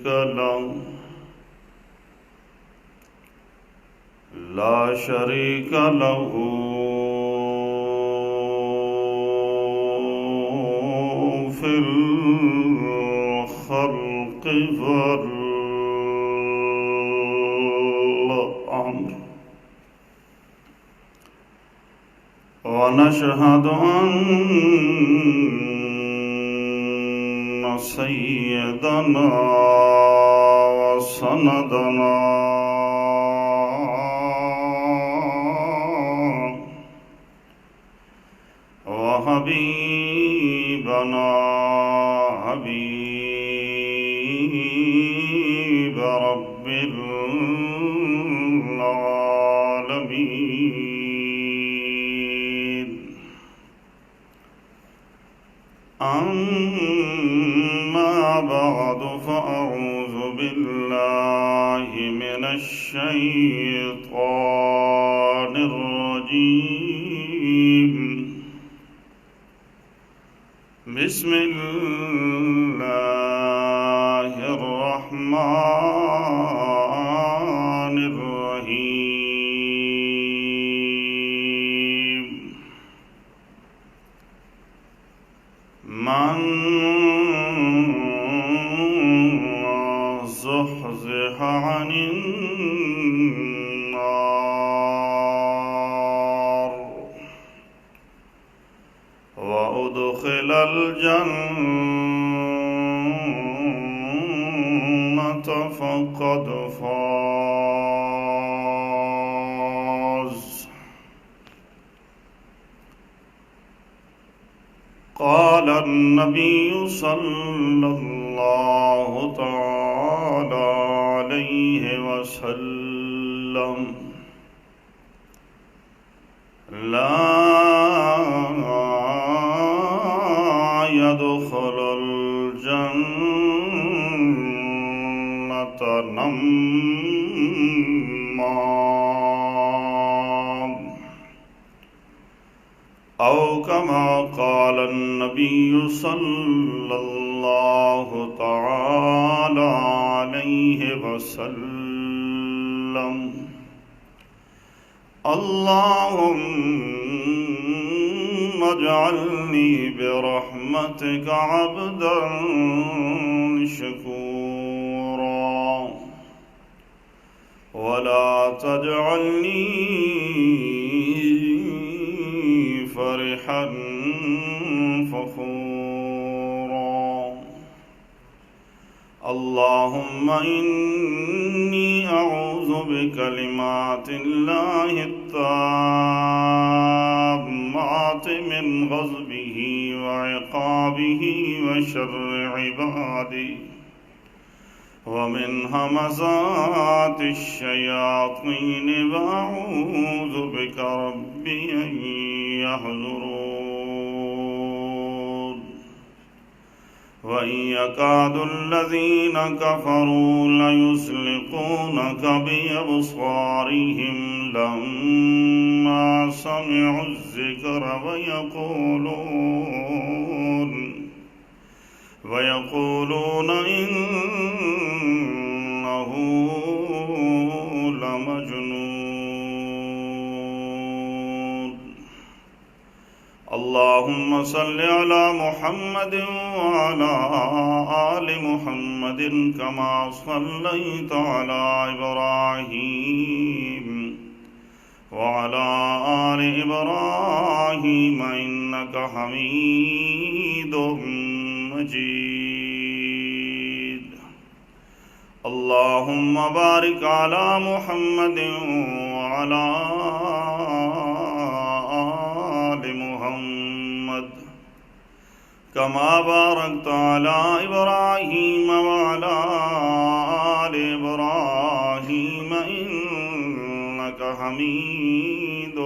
له لا شريك له في الخلق والأمر ونشهد أن سيدنا وسندنا وحبيبنا حبيب رب العالمين أما بعد فأعوذ بالله من الشيطان الرجيم بسم الله الرحمن الرحيم من زحزح عن النار وأدخل الجنة فقد فاز. قال النبي صلى الله تعالى عليه وسلم لا يدخل الجنة نمام أو كما قال النبي صلى الله تعالى عليه وسلم اللهم اجعلني برحمتك عبدا شكورا ولا تجعلني فرحا فخورا. اللهم إني أعوذ بكلمات الله التامات من غضبه وعقابه وشر عباده ومن همزات الشياطين وأعوذ بك ربي أن يحضرون. وإن يكاد الذين كفروا ليزلقونك بأبصارهم لما سمعوا الذكر ويقولون إنه لمجنون. اللهم صل على محمد وعلى آل محمد كما صليت على إبراهيم وعلى آل إبراهيم إنك حميد مجيد. اللهم بارك على محمد وعلى آل محمد كما باركت على إبراهيم وعلى آل إبراهيم إنك حميد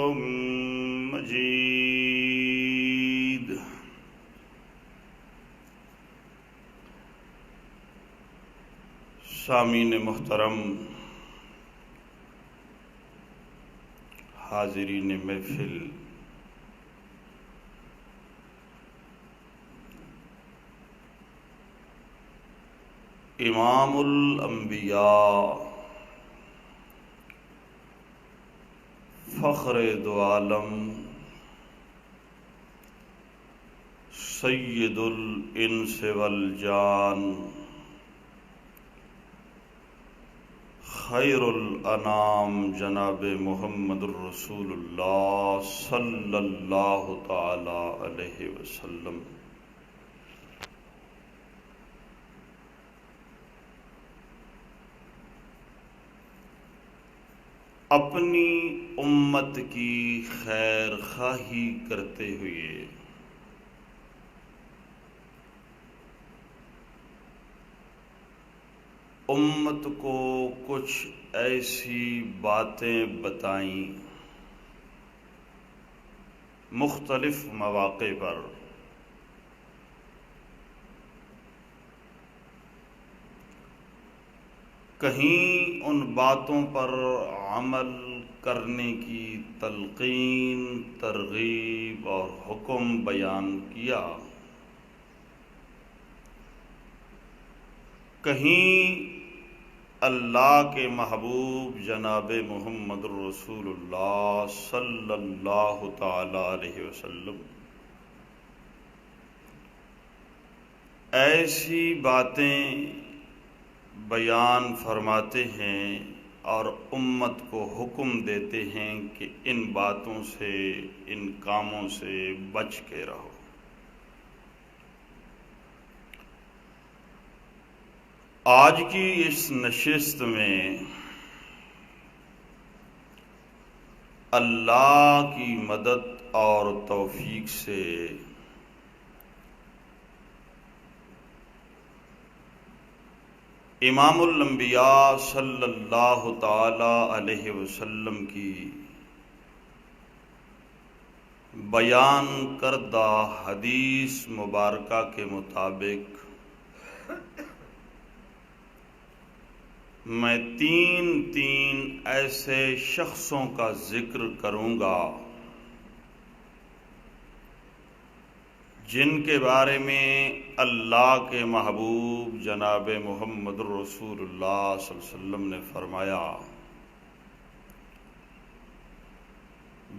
مجيد. سامعین محترم، حاضرین محفل، امام الانبیاء فخر دو عالم سید الانس والجان خیر الانام جناب محمد الرسول اللہ صلی اللہ تعالی علیہ وسلم اپنی امت کی خیر خواہی کرتے ہوئے امت کو کچھ ایسی باتیں بتائیں مختلف مواقع پر کہیں ان باتوں پر عمل کرنے کی تلقین، ترغیب اور حکم بیان کیا، کہیں اللہ کے محبوب جناب محمد رسول اللہ صلی اللہ تعالی علیہ وسلم ایسی باتیں بیان فرماتے ہیں اور امت کو حکم دیتے ہیں کہ ان باتوں سے، ان کاموں سے بچ کے رہو۔ آج کی اس نشست میں اللہ کی مدد اور توفیق سے امام الانبیاء صلی اللہ تعالی علیہ وسلم کی بیان کردہ حدیث مبارکہ کے مطابق میں تین ایسے شخصوں کا ذکر کروں گا جن کے بارے میں اللہ کے محبوب جناب محمد رسول اللہ صلی اللہ علیہ وسلم نے فرمایا،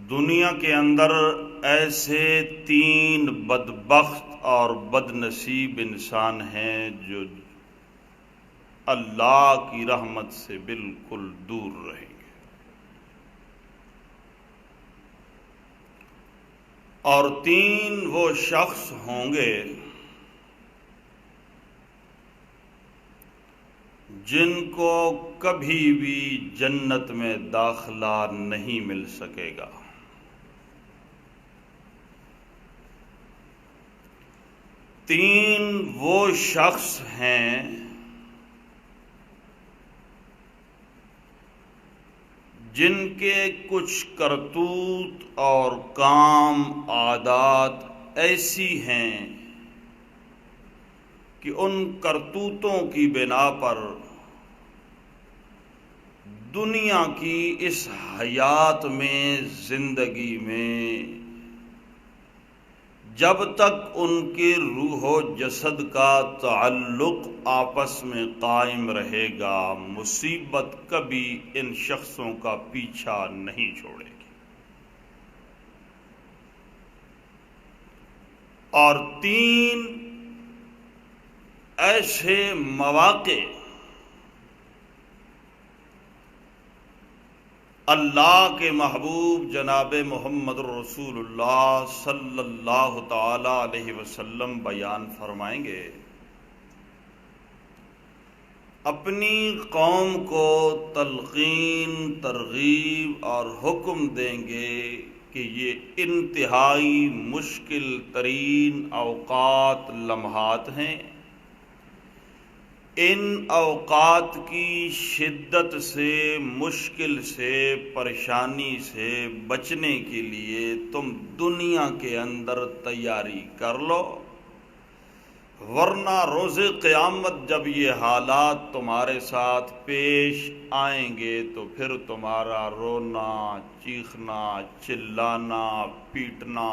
دنیا کے اندر ایسے 3 بدبخت اور بد نصیب انسان ہیں جو اللہ کی رحمت سے بالکل دور رہیں گے، اور 3 وہ شخص ہوں گے جن کو کبھی بھی جنت میں داخلہ نہیں مل سکے گا۔ 3 وہ شخص ہیں جن کے کچھ کرتوت اور کام عادات ایسی ہیں کہ ان کرتوتوں کی بنا پر دنیا کی اس حیات میں، زندگی میں، جب تک ان کے روح و جسد کا تعلق آپس میں قائم رہے گا، مصیبت کبھی ان شخصوں کا پیچھا نہیں چھوڑے گی۔ اور 3 ایسے مواقع اللہ کے محبوب جناب محمد رسول اللہ صلی اللہ تعالی علیہ وسلم بیان فرمائیں گے، اپنی قوم کو تلقین، ترغیب اور حکم دیں گے کہ یہ انتہائی مشکل ترین اوقات، لمحات ہیں۔ ان اوقات کی شدت سے، مشکل سے، پریشانی سے بچنے کے لیے تم دنیا کے اندر تیاری کر لو، ورنہ روز قیامت جب یہ حالات تمہارے ساتھ پیش آئیں گے تو پھر تمہارا رونا، چیخنا، چلانا، پیٹنا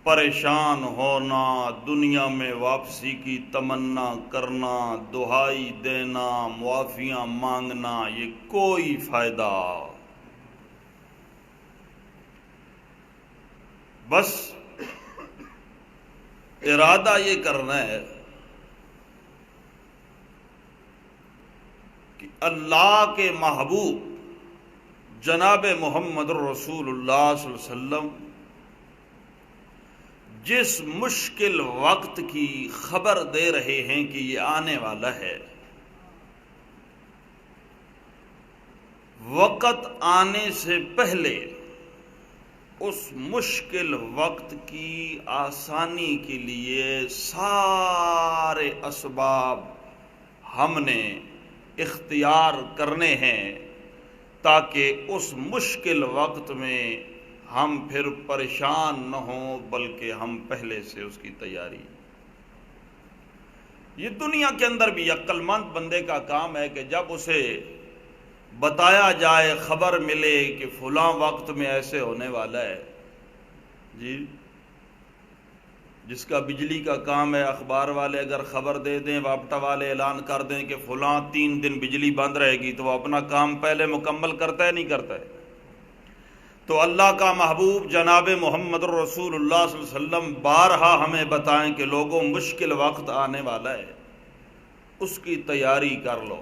پریشان ہونا، دنیا میں واپسی کی تمنا کرنا، دہائی دینا، معافیاں مانگنا، یہ کوئی فائدہ۔ بس ارادہ یہ کرنا ہے کہ اللہ کے محبوب جناب محمد رسول اللہ صلی اللہ علیہ وسلم جس مشکل وقت کی خبر دے رہے ہیں کہ یہ آنے والا ہے، وقت آنے سے پہلے اس مشکل وقت کی آسانی کے لیے سارے اسباب ہم نے اختیار کرنے ہیں تاکہ اس مشکل وقت میں ہم پھر پریشان نہ ہوں، بلکہ ہم پہلے سے اس کی تیاری۔ یہ دنیا کے اندر بھی عقل مند بندے کا کام ہے کہ جب اسے بتایا جائے، خبر ملے کہ فلاں وقت میں ایسے ہونے والا ہے، جی جس کا بجلی کا کام ہے، اخبار والے اگر خبر دے دیں، وابٹا والے اعلان کر دیں کہ فلاں 3 دن بجلی بند رہے گی، تو وہ اپنا کام پہلے مکمل کرتا ہے نہیں کرتا ہے؟ تو اللہ کا محبوب جناب محمد رسول اللہ صلی اللہ علیہ وسلم بارہا ہمیں بتائیں کہ لوگوں مشکل وقت آنے والا ہے، اس کی تیاری کر لو۔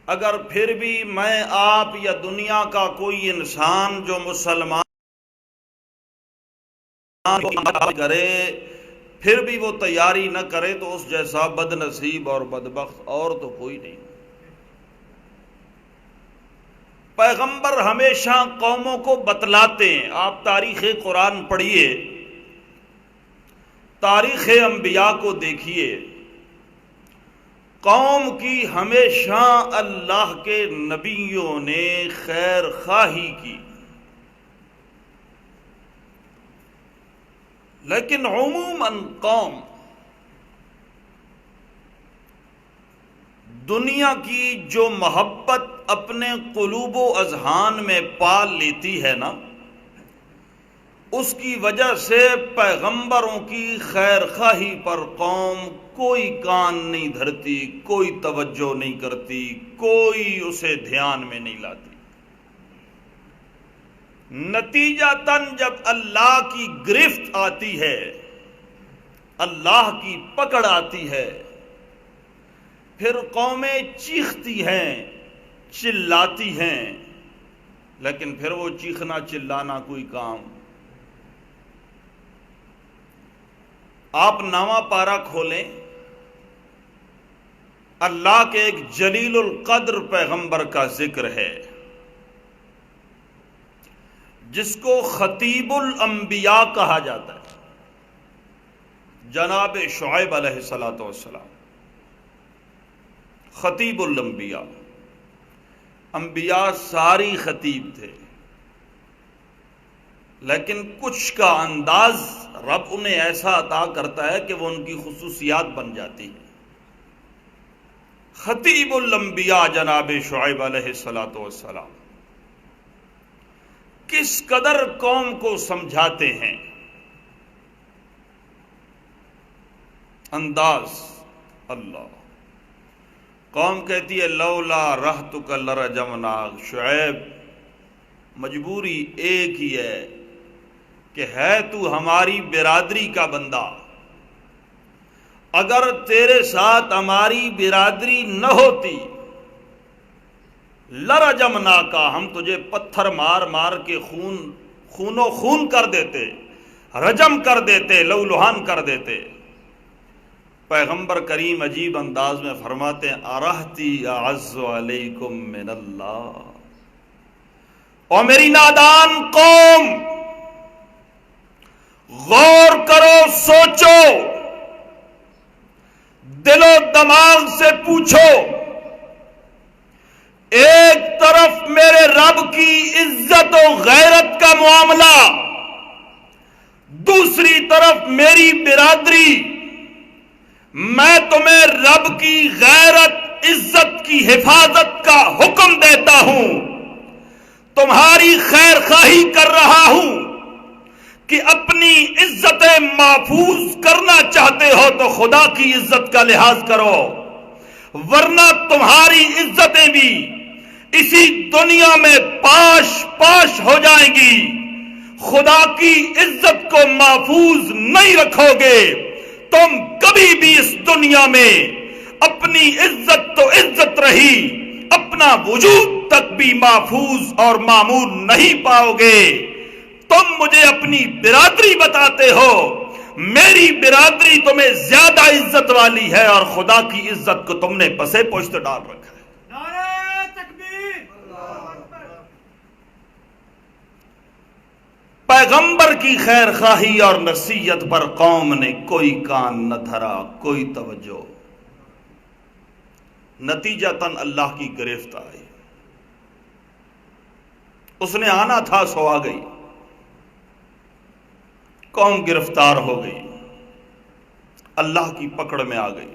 اگر پھر بھی میں آپ یا دنیا کا کوئی انسان جو مسلمان کرے پھر بھی وہ تیاری نہ کرے تو اس جیسا بد نصیب اور بدبخت اور تو کوئی نہیں۔ پیغمبر ہمیشہ قوموں کو بتلاتے ہیں، آپ تاریخ قرآن پڑھیے، تاریخ انبیاء کو دیکھیے، قوم کی ہمیشہ اللہ کے نبیوں نے خیر خواہی کی، لیکن عموماً قوم دنیا کی جو محبت اپنے قلوب و اذہان میں پال لیتی ہے نا، اس کی وجہ سے پیغمبروں کی خیر خواہی پر قوم کوئی کان نہیں دھرتی، کوئی توجہ نہیں کرتی، کوئی اسے دھیان میں نہیں لاتی۔ نتیجتاً جب اللہ کی گرفت آتی ہے، اللہ کی پکڑ آتی ہے، پھر قومیں چیختی ہیں، چلاتی ہیں، لیکن پھر وہ چیخنا چلانا کوئی کام۔ آپ 9واں پارہ کھولیں، اللہ کے ایک جلیل القدر پیغمبر کا ذکر ہے جس کو خطیب الانبیاء کہا جاتا ہے، جناب شعیب علیہ السلام، خطیب الانبیاء۔ انبیاء ساری خطیب تھے، لیکن کچھ کا انداز رب انہیں ایسا عطا کرتا ہے کہ وہ ان کی خصوصیات بن جاتی ہے۔ خطیب الانبیاء جناب شعیب علیہ السلام کس قدر قوم کو سمجھاتے ہیں، انداز اللہ۔ قوم کہتی ہے لولا رہتک لرجمناک، شعیب مجبوری ایک ہی ہے کہ ہے تو ہماری برادری کا بندہ، اگر تیرے ساتھ ہماری برادری نہ ہوتی لرجمناک، ہم تجھے پتھر مار مار کے خون و خون کر دیتے، رجم کر دیتے، لہولہان کر دیتے۔ پیغمبر کریم عجیب انداز میں فرماتے ہیں ارہتی اعز علیکم من اللہ۔ اور میری نادان قوم، غور کرو، سوچو، دل و دماغ سے پوچھو، ایک طرف میرے رب کی عزت و غیرت کا معاملہ، دوسری طرف میری برادری، میں تمہیں رب کی غیرت عزت کی حفاظت کا حکم دیتا ہوں، تمہاری خیر خواہی کر رہا ہوں، کہ اپنی عزتیں محفوظ کرنا چاہتے ہو تو خدا کی عزت کا لحاظ کرو، ورنہ تمہاری عزتیں بھی اسی دنیا میں پاش پاش ہو جائیں گی۔ خدا کی عزت کو محفوظ نہیں رکھو گے، تم کبھی بھی اس دنیا میں اپنی عزت تو عزت رہی، اپنا وجود تک بھی محفوظ اور معمول نہیں پاؤ گے۔ تم مجھے اپنی برادری بتاتے ہو، میری برادری تمہیں زیادہ عزت والی ہے اور خدا کی عزت کو تم نے پسے پشت ڈال رکھا ہے۔ نعرہ تکبیر! پیغمبر کی خیر خواہی اور نصیحت پر قوم نے کوئی کان نہ دھرا، کوئی توجہ، نتیجتاً اللہ کی گرفت آئی۔ اس نے آنا تھا سو آ گئی، قوم گرفتار ہو گئی، اللہ کی پکڑ میں آ گئی۔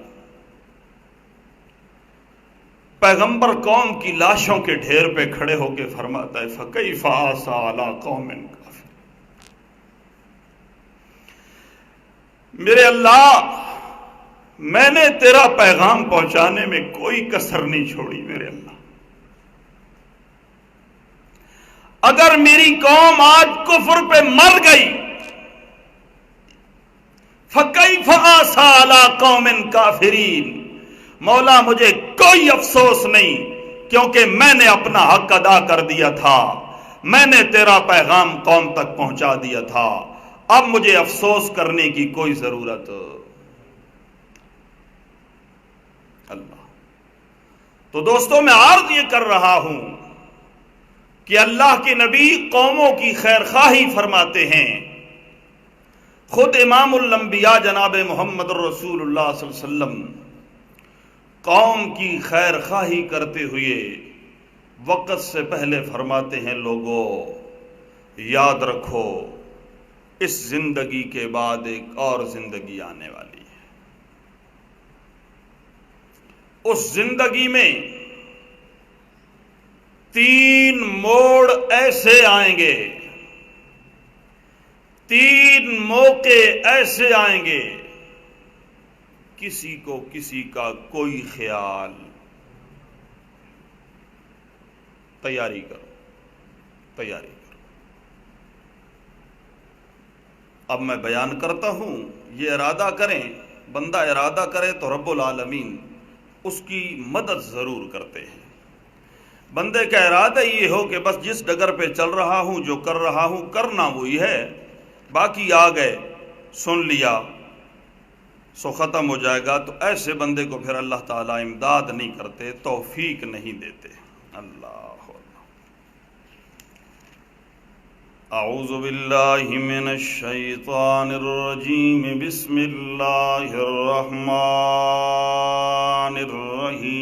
پیغمبر قوم کی لاشوں کے ڈھیر پہ کھڑے ہو کے فرماتا ہے فَكَيْفَ عَصَىٰ عَلَىٰ قَوْمٍ كَافِرٍ۔ میرے اللہ، میں نے تیرا پیغام پہنچانے میں کوئی کسر نہیں چھوڑی۔ میرے اللہ، اگر میری قوم آج کفر پہ مر گئی، فَكَيْفَ عَصَىٰ عَلَىٰ قَوْمٍ كَافِرِينَ، مولا مجھے کوئی افسوس نہیں، کیونکہ میں نے اپنا حق ادا کر دیا تھا، میں نے تیرا پیغام قوم تک پہنچا دیا تھا، اب مجھے افسوس کرنے کی کوئی ضرورت۔ اللہ تو دوستوں، میں عرض یہ کر رہا ہوں کہ اللہ کے نبی قوموں کی خیر خواہی فرماتے ہیں۔ خود امام الانبیاء جناب محمد رسول اللہ صلی اللہ علیہ وسلم قوم کی خیر خواہی کرتے ہوئے وقت سے پہلے فرماتے ہیں، لوگوں یاد رکھو اس زندگی کے بعد ایک اور زندگی آنے والی ہے۔ اس زندگی میں 3 موڑ ایسے آئیں گے، 3 موقع ایسے آئیں گے، کسی کو کسی کا کوئی خیال۔ تیاری کرو، تیاری کرو۔ اب میں بیان کرتا ہوں، یہ ارادہ کریں، بندہ ارادہ کرے تو رب العالمین اس کی مدد ضرور کرتے ہیں۔ بندے کا ارادہ یہ ہو کہ بس جس ڈگر پہ چل رہا ہوں، جو کر رہا ہوں، کرنا وہی ہے، باقی آ گئے سن لیا سو ختم ہو جائے گا، تو ایسے بندے کو پھر اللہ تعالیٰ امداد نہیں کرتے، توفیق نہیں دیتے۔ اللہ اعوذ باللہ من الشیطان الرجیم، بسم اللہ الرحمن الرحیم۔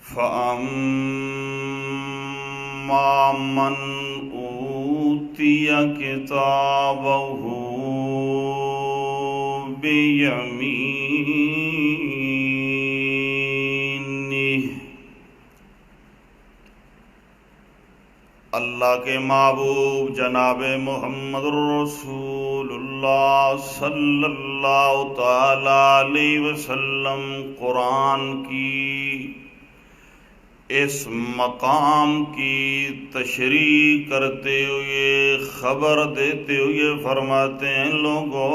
فَأَمَّا مَنْ أُوتِيَ كِتَابَهُ بِيَمِينِهِ، اللہ کے محبوب جناب محمد رسول اللہ صلی اللہ تعالی علیہ وسلم قرآن کی اس مقام کی تشریح کرتے ہوئے، خبر دیتے ہوئے فرماتے ہیں، لوگوں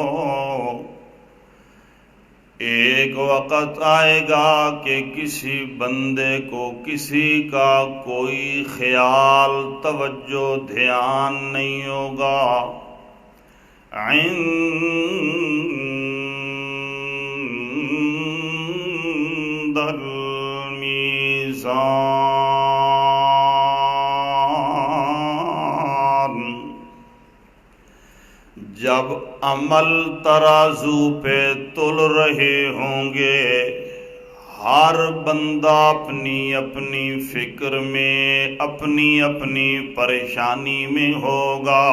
ایک وقت آئے گا کہ کسی بندے کو کسی کا کوئی خیال، توجہ، دھیان نہیں ہوگا۔ عند المیزان، جب عمل ترازو پہ تل رہے ہوں گے، ہر بندہ اپنی اپنی فکر میں، اپنی اپنی پریشانی میں ہوگا،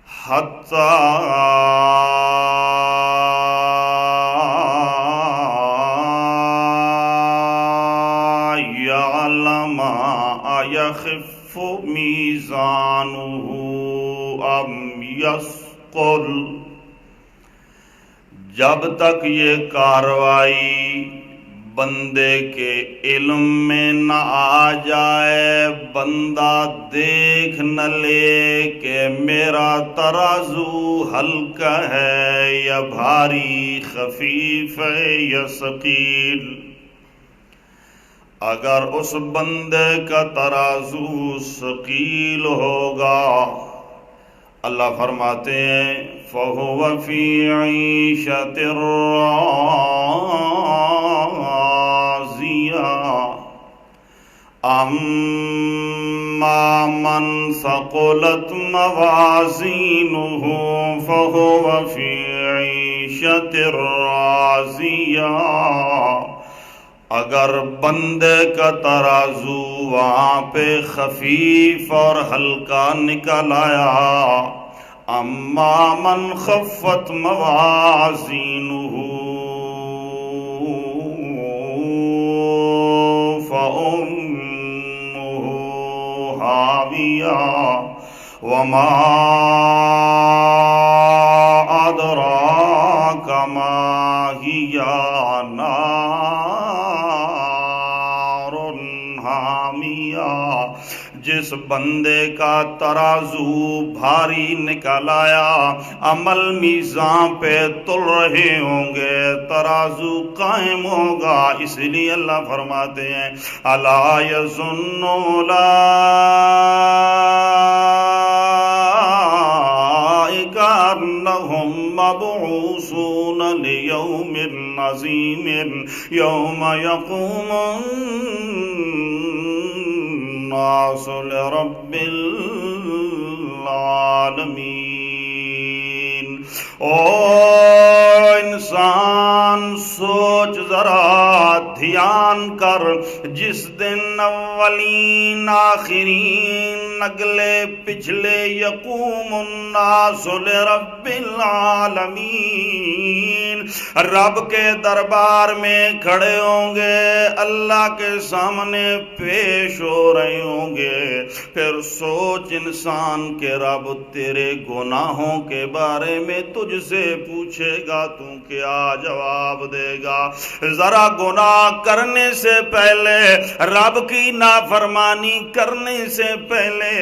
حتیٰ أم يثقل، جب تک یہ کارروائی بندے کے علم میں نہ آ جائے، بندہ دیکھ نہ لے کہ میرا ترازو ہلکا ہے یا بھاری، خفیف ہے یا ثقیل، اگر اس بندے کا ترازو ثقیل ہوگا، اللہ فرماتے ہیں فَهُوَ فِي عِيشَةٍ رَاضِيَةٍ أَمَّا مَنْ ثَقُلَتْ مَوَازِينُهُ فَهُوَ فِي عِيشَةٍ رَاضِيَةٍ، اگر بندے کا ترازو وہاں پہ خفیف اور ہلکا نکل آیا، اما من خفت موازینہ فأمہ ہاویہ وما ادراک ما ہی نار حامیہ، جس بندے کا ترازو بھاری نکل آیا، عمل میزان پہ تل رہے ہوں گے، ترازو قائم ہوگا، اس لیے اللہ فرماتے ہیں الا یظن اولئک انہم مبعوثون لیوم عظیم یوم یقوم الناس لرب العالمین۔ او انسان سوچ ذرا، دھیان کر، جس دن اولین آخرین اگلے پچھلے یقوم الناس لرب العالمین، رب کے دربار میں کھڑے ہوں گے، اللہ کے سامنے پیش ہو رہے ہوں گے۔ پھر سوچ انسان کے رب تیرے گناہوں کے بارے میں تجھ سے پوچھے گا، تو کیا جواب دے گا؟ ذرا گناہ کرنے سے پہلے، رب کی نافرمانی کرنے سے پہلے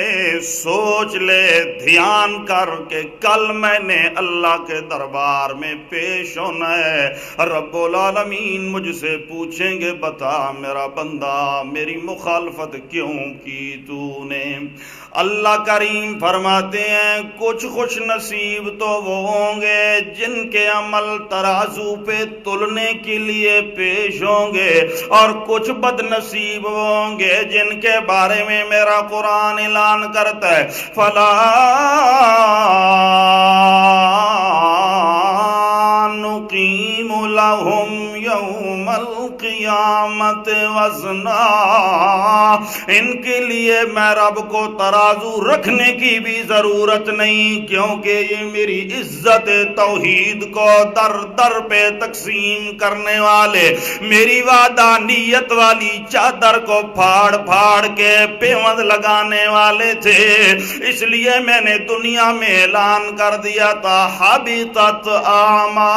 سوچ لے، دھیان کر کہ کل میں نے اللہ کے دربار میں پیش ہونا ہے، رب العالمین مجھ سے پوچھیں گے بتا میرا بندہ میری مخالفت کیوں کی تو نے؟ اللہ کریم فرماتے ہیں کچھ خوش نصیب تو وہ ہوں گے جن کے عمل ترازو پہ تلنے کے لیے پیش ہوں گے، اور کچھ بد نصیب ہوں گے جن کے بارے میں میرا قرآن اعلان کرتا ہے فلا نقیم لهم یوم القیامت وزنا، ان کے لیے میں رب کو ترازو رکھنے کی بھی ضرورت نہیں، کیونکہ یہ میری عزت توحید کو در در پہ تقسیم کرنے والے، میری وحدانیت والی چادر کو پھاڑ پھاڑ کے پیوند لگانے والے تھے، اس لیے میں نے دنیا میں اعلان کر دیا تھا حبطت اعمالہم،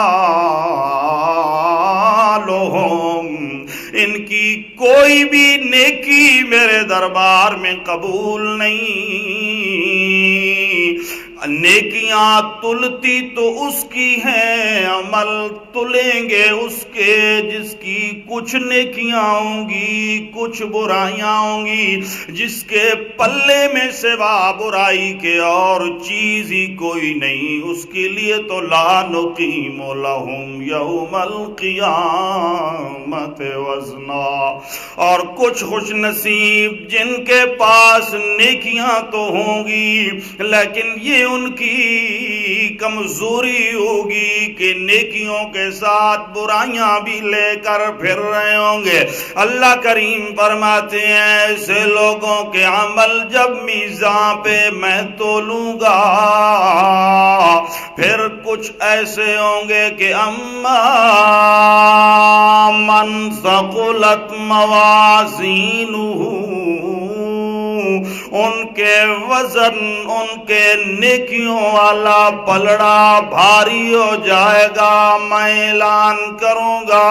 ان کی کوئی بھی نیکی میرے دربار میں قبول نہیں۔ نیکیاں تلتی تو اس کی ہیں، عمل تلیں گے اس کے جس کی کچھ نیکیاں ہوں گی کچھ برائیاں ہوں گی، جس کے پلے میں سوا برائی کے اور چیز ہی کوئی نہیں، اس کے لیے تو لا نقیم لہم یوم القیامت وزنا۔ اور کچھ خوش نصیب جن کے پاس نیکیاں تو ہوں گی لیکن یہ ان کی کمزوری ہوگی کہ نیکیوں کے ساتھ برائیاں بھی لے کر پھر رہے ہوں گے۔ اللہ کریم فرماتے ہیں ایسے لوگوں کے عمل جب میزان پہ میں تولوں گا، پھر کچھ ایسے ہوں گے کہ اما من ثقلت موازینہ ان کے وزن ان کے نیکیوں والا پلڑا بھاری ہو جائے گا۔ میں اعلان کروں گا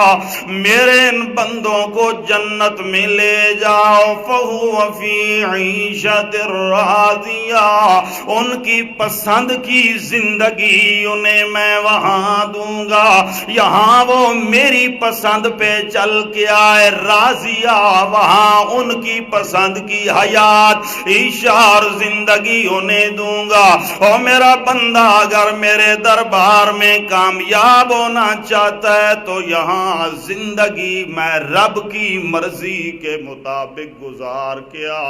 میرے ان بندوں کو جنت میں لے جاؤ، فَهُوَ فِي عِيشَةٍ رَاضِيَةٍ، ان کی پسند کی زندگی انہیں میں وہاں دوں گا۔ یہاں وہ میری پسند پہ چل کے آئے راضیہ، وہاں ان کی پسند کی حیات عیشہ اور زندگی انہیں دوں گا۔ اور میرا بندہ اگر میرے دربار میں کامیاب ہونا چاہتا ہے تو یہاں زندگی میں رب کی مرضی کے مطابق گزار کیا،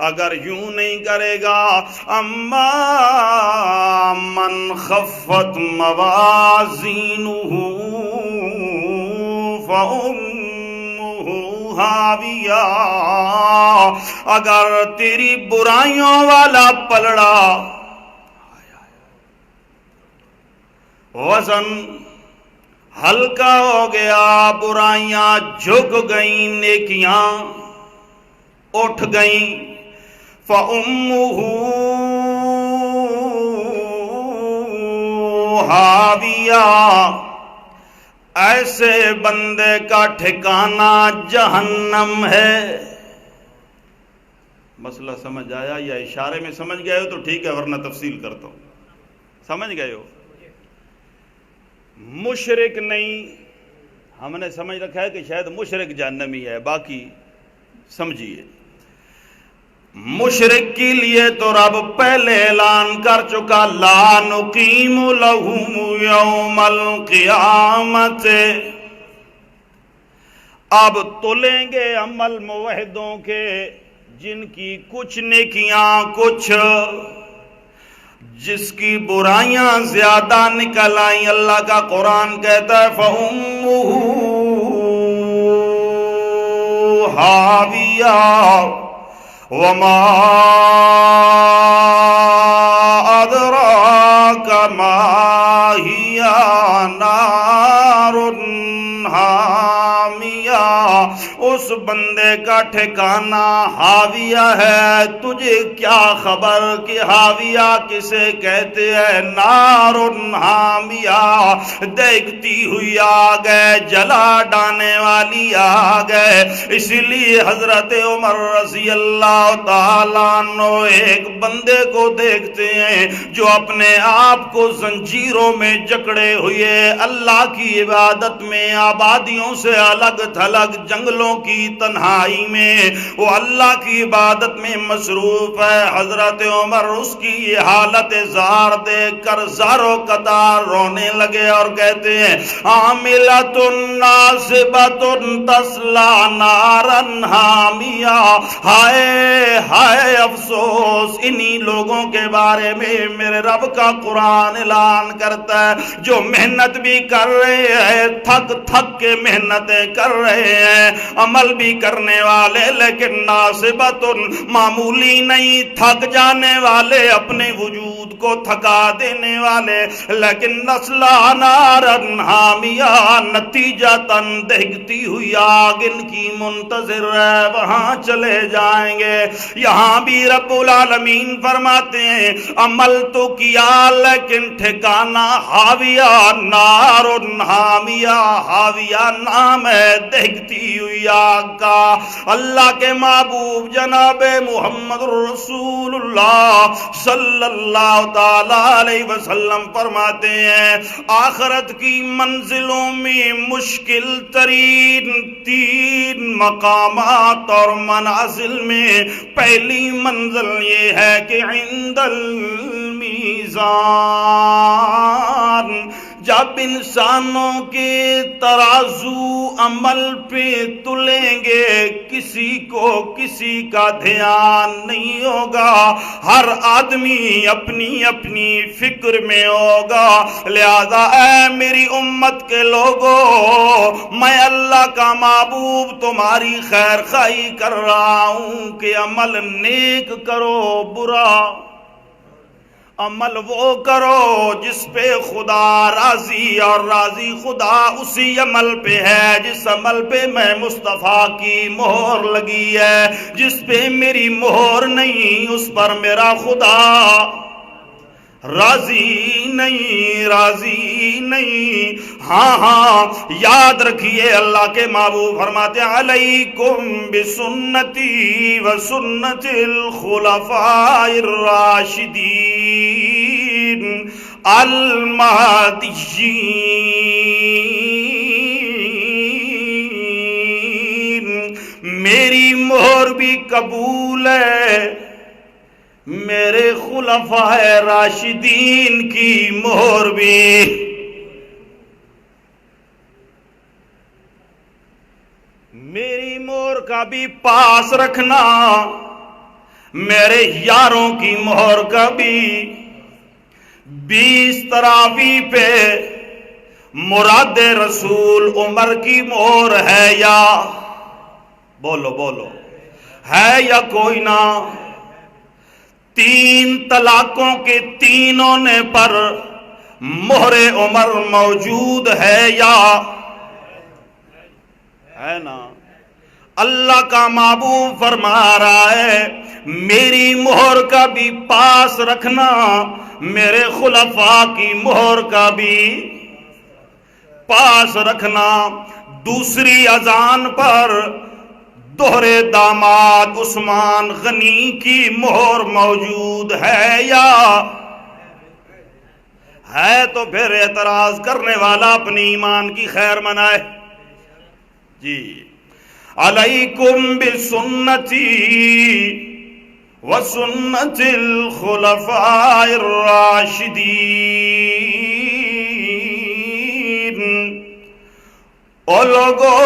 اگر یوں نہیں کرے گا اما من خفت موازینہ فَأُمُّهُ ہاویہ، اگر تیری برائیوں والا پلڑا وزن ہلکا ہو گیا، برائیاں جھک گئیں، نیکیاں اٹھ گئیں، فَأُمُّهُ ہاویہ، ایسے بندے کا ٹھکانہ جہنم ہے۔ مسئلہ سمجھ آیا یا اشارے میں سمجھ گئے ہو تو ٹھیک ہے، ورنہ تفصیل کرتا ہوں۔ سمجھ گئے ہو؟ مشرک نہیں، ہم نے سمجھ رکھا ہے کہ شاید مشرک جہنمی ہے، باقی سمجھیے۔ مشرک کے لیے تو رب پہلے اعلان کر چکا، لا نقیم لہم یوم القیامت، اب تلیں گے عمل موحدوں کے، جن کی کچھ نیکیاں کچھ جس کی برائیاں زیادہ نکل آئیں، اللہ کا قرآن کہتا ہے فَأُمُّهُ ہاویہ وَمَا أَدْرَاكَ مَا هِيَ نَارٌ حامیہ، اس بندے کا ٹھکانہ حاویہ ہے، تجھے کیا خبر کہ حاویہ کسے کہتے ہیں؟ نار حامیہ، دیکھتی ہوئی آگ ہے، جلا ڈانے والی آگ ہے۔ اسی لیے حضرت عمر رضی اللہ تعالیٰ عنہ ایک بندے کو دیکھتے ہیں جو اپنے آپ کو زنجیروں میں جکڑے ہوئے اللہ کی عبادت میں، آبادیوں سے الگ تھلگ جنگلوں کی تنہائی میں وہ اللہ کی عبادت میں مصروف ہے۔ حضرت عمر اس کی یہ حالت زار دیکھ کر زارو قطار رونے لگے اور کہتے ہیں عاملۃ ناصبۃ تصلی نارا حامیہ، ہائے ہائے افسوس انہی لوگوں کے بارے میں میرے رب کا قرآن اعلان کرتا ہے جو محنت بھی کر رہے ہیں، تھک تھک کے محنتیں کر رہے ہیں، عمل بھی کرنے والے، لیکن ناصبۃ معمولی نہیں، تھک جانے والے، اپنے وجود کو تھکا دینے والے، لیکن نصلا نارا حامیہ، نتیجتاً دہتی ہوئی آگ ان کی منتظر ہے، وہاں چلے جائیں گے۔ یہاں بھی رب العالمین فرماتے ہیں عمل تو کیا لیکن ٹھکانہ حاویہ نار حامیہ، حاویہ نام ہے دہتی ہوئی آگ کا۔ اللہ کے محبوب جناب محمد رسول اللہ صلی اللہ تعالی علیہ وسلم فرماتے ہیں آخرت کی منزلوں میں مشکل ترین 3 مقامات اور منازل میں پہلی منزل یہ ہے کہ عند المیزان، جب انسانوں کے ترازو عمل پہ تلیں گے کسی کو کسی کا دھیان نہیں ہوگا، ہر آدمی اپنی اپنی فکر میں ہوگا۔ لہذا اے میری امت کے لوگوں، میں اللہ کا محبوب تمہاری خیر خواہی کر رہا ہوں کہ عمل نیک کرو، برا عمل وہ کرو جس پہ خدا راضی، اور راضی خدا اسی عمل پہ ہے جس عمل پہ میں مصطفیٰ کی مہر لگی ہے۔ جس پہ میری مہر نہیں اس پر میرا خدا راضی نہیں، راضی نہیں۔ ہاں ہاں یاد رکھیے، اللہ کے محبوب فرماتے ہیں علیکم بسنتی و سنت الخلفاء الراشدین المہدیین، میری مہر بھی قبول ہے، میرے خلفاء راشدین کی مہر بھی۔ میری مہر کا بھی پاس رکھنا، میرے یاروں کی مہر کا بھی۔ 20 تراویح پہ مراد رسول عمر کی مہر ہے یا بولو بولو ہے یا کوئی نہ؟ 3 طلاقوں کے تینوں نے پر مہر عمر موجود ہے یا ہے نا؟ اللہ کا محبوب فرما رہا ہے میری مہر کا بھی پاس رکھنا، میرے خلفاء کی مہر کا بھی پاس رکھنا۔ دوسری اذان پر دوہرے داماد عثمان غنی کی مہر موجود ہے یا ہے؟ تو پھر اعتراض کرنے والا اپنی ایمان کی خیر منائے جی۔ علیکم بسنتی وسنت الخلفاء الراشدین، او لوگو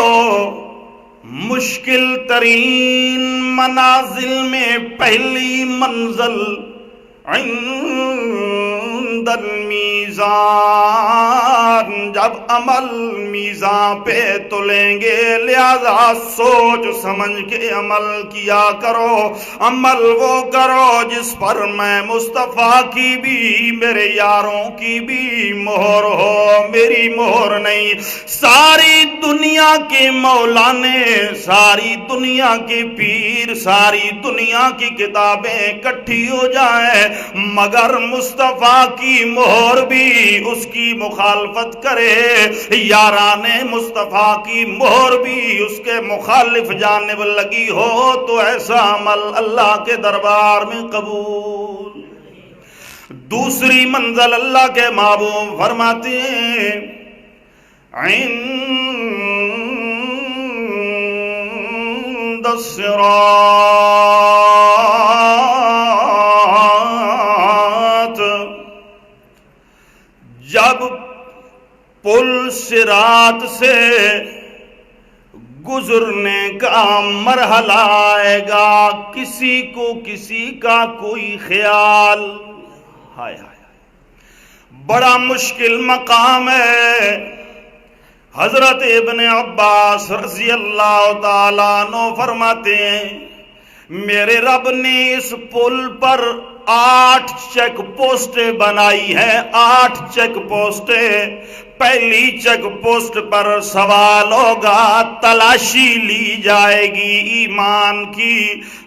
مشکل ترین منازل میں پہلی منزل عند المیزان، جب عمل میزان پہ تلیں گے، لہذا سوچ سمجھ کے عمل کیا کرو۔ عمل وہ کرو جس پر میں مصطفیٰ کی بھی میرے یاروں کی بھی مہر ہو، میری مہر نہیں۔ ساری دنیا کے مولانے، ساری دنیا کے پیر، ساری دنیا کی کتابیں اکٹھی ہو جائیں مگر مصطفیٰ کی مہر بھی اس کی مخالفت کرے، یاران مصطفیٰ کی مہر بھی اس کے مخالف جانب لگی ہو، تو ایسا عمل اللہ کے دربار میں قبول۔ دوسری منزل اللہ کے محبوب فرماتے ہیں عند الصراط، جب پل صراط سے گزرنے کا مرحلہ آئے گا، کسی کو کسی کا کوئی خیال، ہائے ہائے بڑا مشکل مقام ہے۔ حضرت ابن عباس رضی اللہ تعالیٰ عنہ فرماتے ہیں میرے رب نے اس پل پر 8 چیک پوسٹیں بنائی ہیں، 8 چیک پوسٹیں۔ پہلی چیک پوسٹ پر سوال ہوگا، تلاشی لی جائے گی ایمان کی،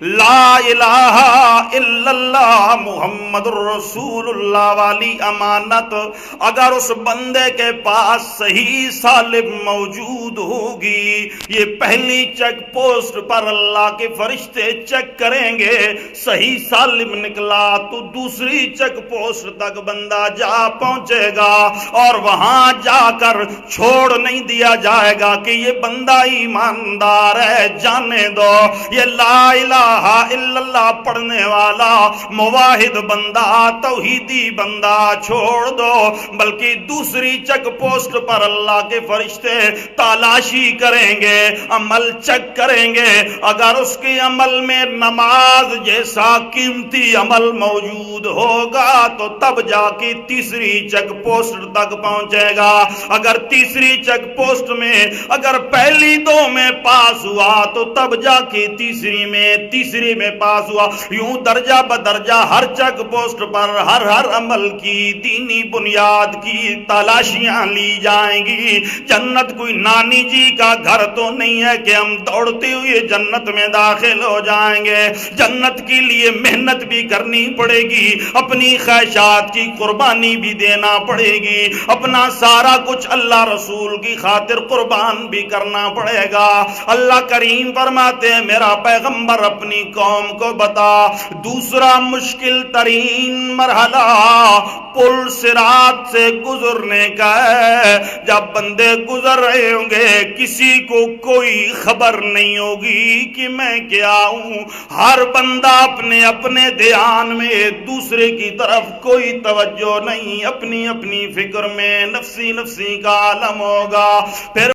لا الہ الا اللہ محمد رسول اللہ والی امانت اگر اس بندے کے پاس صحیح سالم موجود ہوگی، یہ پہلی چیک پوسٹ پر اللہ کے فرشتے چیک کریں گے، صحیح سالم نکلا تو دوسری چیک پوسٹ تک بندہ جا پہنچے گا، اور وہاں جا کر چھوڑ نہیں دیا جائے گا کہ یہ بندہ ایماندار ہے، جانے دو یہ لا الہ الا اللہ پڑھنے والا موحد بندہ، توحیدی بندہ، چھوڑ دو۔ بلکہ دوسری چیک پوسٹ پر اللہ کے فرشتے تلاشی کریں گے، عمل چیک کریں گے، اگر اس کے عمل میں نماز جیسا قیمتی عمل موجود ہوگا تو تب جا کے تیسری چیک پوسٹ تک پہنچے گا۔ اگر تیسری چیک پوسٹ میں اگر پہلی دو میں پاس ہوا تو تب جا کے تیسری میں پاس ہوا. یوں درجہ بدرجہ ہر چیک پوسٹ پر ہر عمل کی دینی بنیاد کی تلاشیاں لی جائیں گی. جنت کوئی نانی جی کا گھر تو نہیں ہے کہ ہم دوڑتے ہوئے جنت میں داخل ہو جائیں گے. جنت کے لیے محنت بھی کرنی پڑے گی, اپنی خواہشات کی قربانی بھی دینا پڑے گی, اپنا سارا کچھ اللہ رسول کی خاطر قربان بھی کرنا پڑے گا. اللہ کریم فرماتے ہیں میرا پیغمبر اپنی قوم کو بتا, دوسرا مشکل ترین مرحلہ پل صراط سے گزرنے کا ہے. جب بندے گزر رہے ہوں گے کسی کو کوئی خبر نہیں ہوگی کہ میں کیا ہوں. ہر بندہ اپنے اپنے دھیان میں, دوسرے کی طرف کوئی توجہ نہیں, اپنی اپنی فکر میں نفسی کا عالم ہوگا. پھر